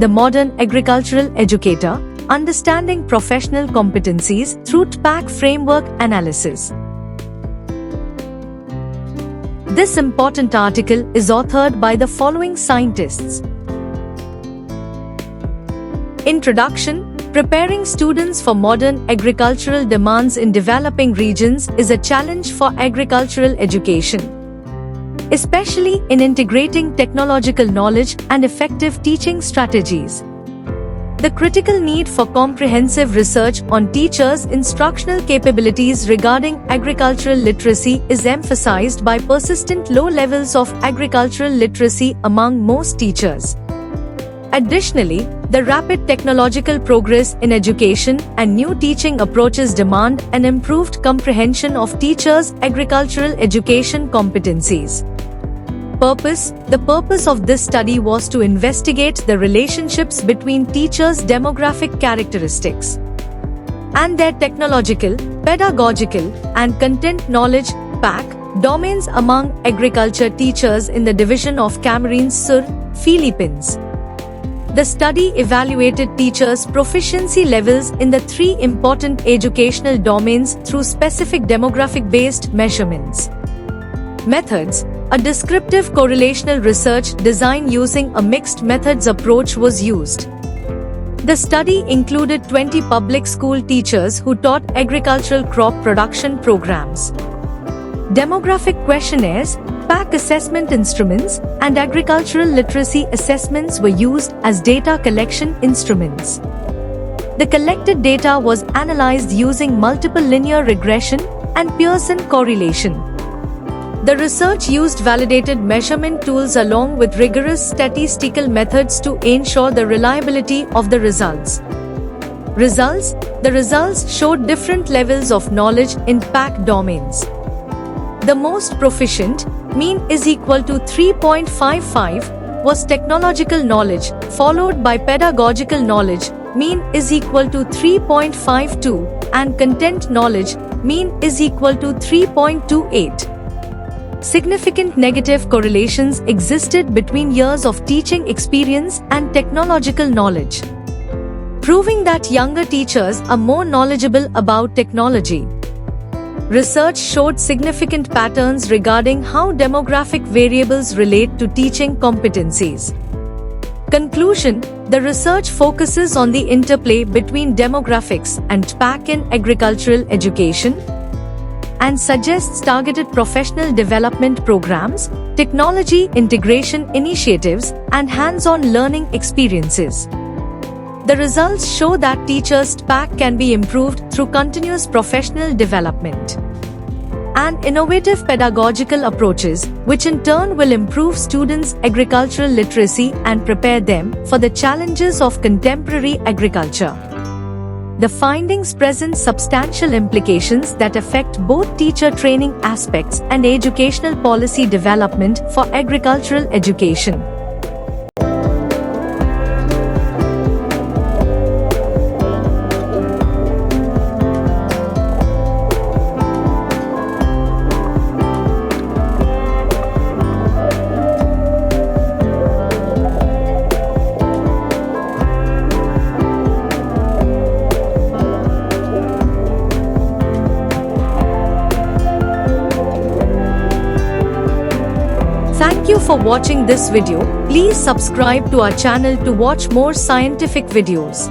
The Modern Agricultural Educator, Understanding Professional Competencies through TPACK Framework Analysis. This important article is authored by the following scientists. Introduction. Preparing students for modern agricultural demands in developing regions is a challenge for agricultural education, especially in integrating technological knowledge and effective teaching strategies. The critical need for comprehensive research on teachers' instructional capabilities regarding agricultural literacy is emphasized by persistent low levels of agricultural literacy among most teachers. Additionally, the rapid technological progress in education and new teaching approaches demand an improved comprehension of teachers' agricultural education competencies. Purpose. The purpose of this study was to investigate the relationships between teachers' demographic characteristics and their technological, pedagogical, and content knowledge (PAC) domains among agriculture teachers in the division of Camarines Sur, Philippines. The study evaluated teachers' proficiency levels in the three important educational domains through specific demographic-based measurements. Methods. A descriptive correlational research design using a mixed methods approach was used. The study included 20 public school teachers who taught agricultural crop production programs. Demographic questionnaires, PAC assessment instruments, and agricultural literacy assessments were used as data collection instruments. The collected data was analyzed using multiple linear regression and Pearson correlation. The research used validated measurement tools along with rigorous statistical methods to ensure the reliability of the results. The results showed different levels of knowledge in PAC domains. The most proficient, mean is equal to 3.55, was technological knowledge, followed by pedagogical knowledge, mean is equal to 3.52, and content knowledge, mean is equal to 3.28. Significant negative correlations existed between years of teaching experience and technological knowledge, proving that younger teachers are more knowledgeable about technology. Research showed significant patterns regarding how demographic variables relate to teaching competencies. Conclusion. The research focuses on the interplay between demographics and PAC in agricultural education and suggests targeted professional development programs, technology integration initiatives, and hands-on learning experiences. The results show that teachers' PAC can be improved through continuous professional development and innovative pedagogical approaches, which in turn will improve students' agricultural literacy and prepare them for the challenges of contemporary agriculture. The findings present substantial implications that affect both teacher training aspects and educational policy development for agricultural education. Thank you for watching this video. Please subscribe to our channel to watch more scientific videos.